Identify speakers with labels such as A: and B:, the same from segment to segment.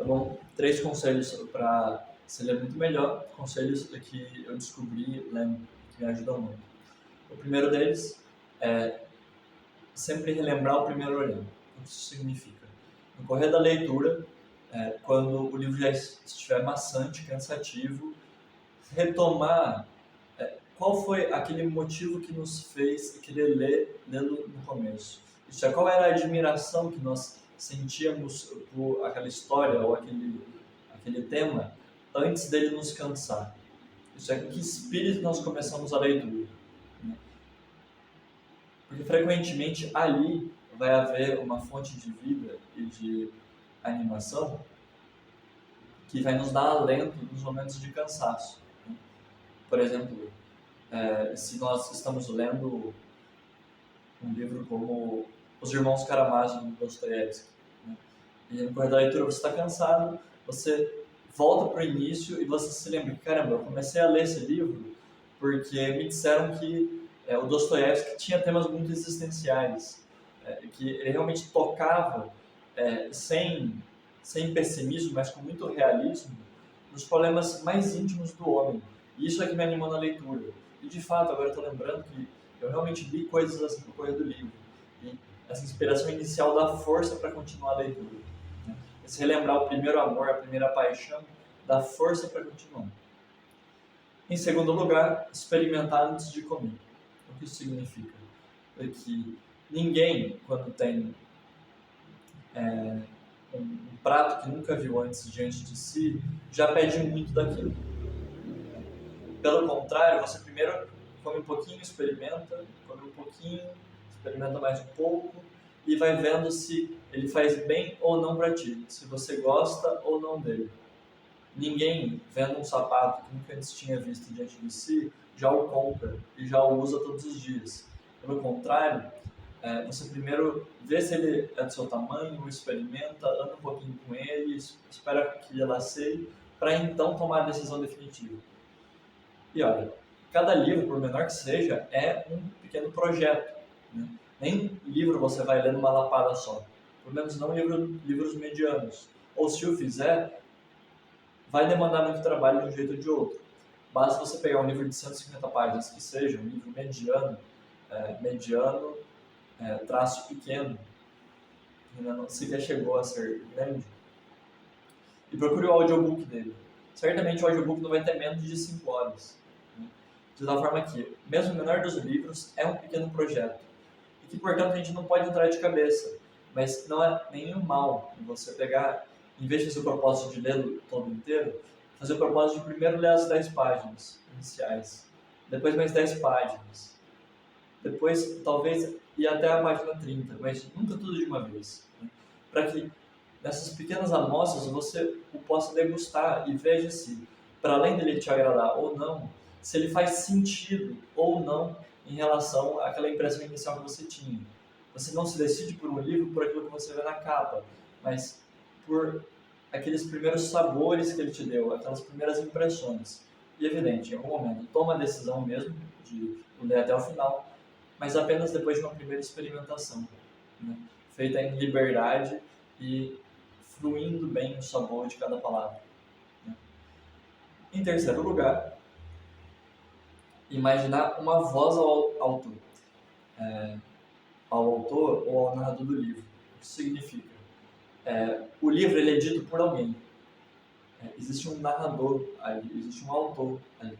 A: Tá bom? 3 conselhos para se ler muito melhor, conselhos que eu descobri lendo, que me ajudam muito. O primeiro deles é sempre relembrar o primeiro olhar. O que isso significa? No correr da leitura, quando o livro já estiver maçante, cansativo, retomar qual foi aquele motivo que nos fez querer lê-lo no começo. Isso é, qual era a admiração que nós sentíamos por aquela história ou aquele tema antes dele nos cansar. Isso é, com que espírito nós começamos a leitura. Né? Porque frequentemente ali vai haver uma fonte de vida e de animação que vai nos dar alento nos momentos de cansaço. Né? Por exemplo, se nós estamos lendo um livro como Os Irmãos Karamazov, de Dostoiévski, né? E no correr da leitura você está cansado, você volta para o início e você se lembra que, caramba, eu comecei a ler esse livro porque me disseram que o Dostoiévski tinha temas muito existenciais, que ele realmente tocava sem pessimismo, mas com muito realismo, nos problemas mais íntimos do homem. E isso é que me animou na leitura. E de fato, agora eu estou lembrando que eu realmente li coisas assim no correr do livro. E essa inspiração inicial dá força para continuar a leitura. Né? Esse relembrar o primeiro amor, a primeira paixão, dá força para continuar. Em segundo lugar, experimentar antes de comer. O que isso significa? É que ninguém, quando tem um prato que nunca viu antes diante de si, já pede muito daquilo. Pelo contrário, você primeiro come um pouquinho, experimenta, come um pouquinho, experimenta mais um pouco e vai vendo se ele faz bem ou não para ti, se você gosta ou não dele. Ninguém, vendo um sapato que nunca antes tinha visto diante de si, já o compra e já o usa todos os dias. Pelo contrário, você primeiro vê se ele é do seu tamanho, experimenta, anda um pouquinho com ele, espera que ele laceie, para então tomar a decisão definitiva. E olha, cada livro, por menor que seja, é um pequeno projeto. Né? Nem livro você vai ler numa lapada só. Pelo menos não livros medianos. Ou se o fizer, vai demandar muito trabalho de um jeito ou de outro. Basta você pegar um livro de 150 páginas, que seja um livro mediano, traço pequeno, ainda não sequer chegou a ser grande, e procure o audiobook dele. Certamente o audiobook não vai ter menos de 5 horas. Né? De tal forma que, mesmo o menor dos livros, é um pequeno projeto. E que, portanto, a gente não pode entrar de cabeça. Mas não é nenhum mal você pegar, em vez de fazer o propósito de lê-lo todo inteiro, fazer o propósito de primeiro ler as 10 páginas iniciais, depois mais 10 páginas, depois talvez ir até a página 30, mas nunca tudo de uma vez. Né? Para que nessas pequenas amostras você o possa degustar e veja se, para além dele te agradar ou não, se ele faz sentido ou não em relação àquela impressão inicial que você tinha. Você não se decide por um livro por aquilo que você vê na capa, mas por aqueles primeiros sabores que ele te deu, aquelas primeiras impressões. E evidente, em algum momento toma a decisão mesmo de ler até o final, mas apenas depois de uma primeira experimentação, né? Feita em liberdade e fluindo bem o sabor de cada palavra. Né? Em terceiro lugar, imaginar uma voz ao autor. Ao autor ou ao narrador do livro. Isso significa, o livro ele é dito por alguém. Existe um narrador ali, existe um autor ali.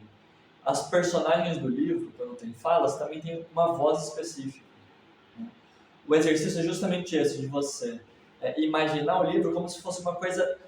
A: As personagens do livro, quando tem falas, também tem uma voz específica. Né? O exercício é justamente esse, de você imaginar o livro como se fosse uma coisa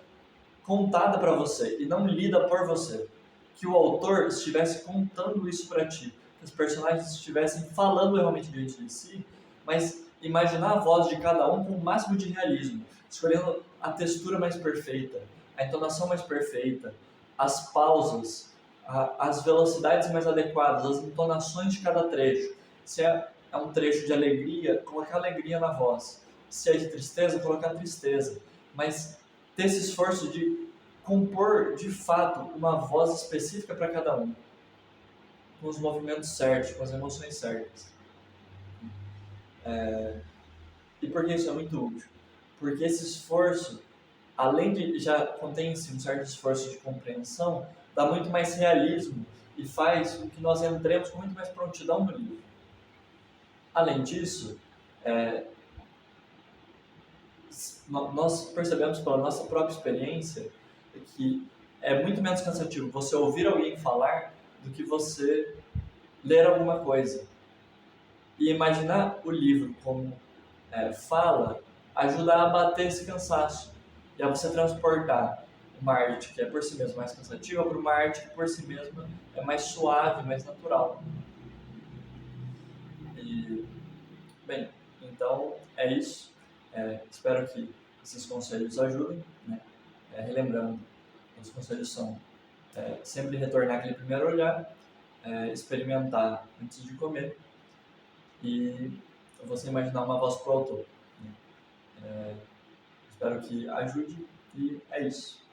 A: contada para você e não lida por você. Que o autor estivesse contando isso para ti, que os personagens estivessem falando realmente diante de si, mas imaginar a voz de cada um com o máximo de realismo, escolhendo a textura mais perfeita, a entonação mais perfeita, as pausas, as velocidades mais adequadas, as entonações de cada trecho. Se é um trecho de alegria, colocar alegria na voz. Se é de tristeza, colocar tristeza. Mas ter esse esforço de compor, de fato, uma voz específica para cada um, com os movimentos certos, com as emoções certas. E por que isso é muito útil? Porque esse esforço além de já contém em si um certo esforço de compreensão, dá muito mais realismo e faz com que nós entremos com muito mais prontidão no livro. Além disso, nós percebemos pela nossa própria experiência que é muito menos cansativo você ouvir alguém falar do que você ler alguma coisa. E imaginar o livro como fala ajuda a abater esse cansaço e a você transportar uma arte que é por si mesma mais cansativa para uma arte que por si mesma é mais suave, mais natural. E, bem, então é isso. Espero que esses conselhos ajudem, né? Relembrando, os conselhos são sempre retornar aquele primeiro olhar, experimentar antes de comer e você imaginar uma voz pro autor. Né? Espero que ajude e é isso.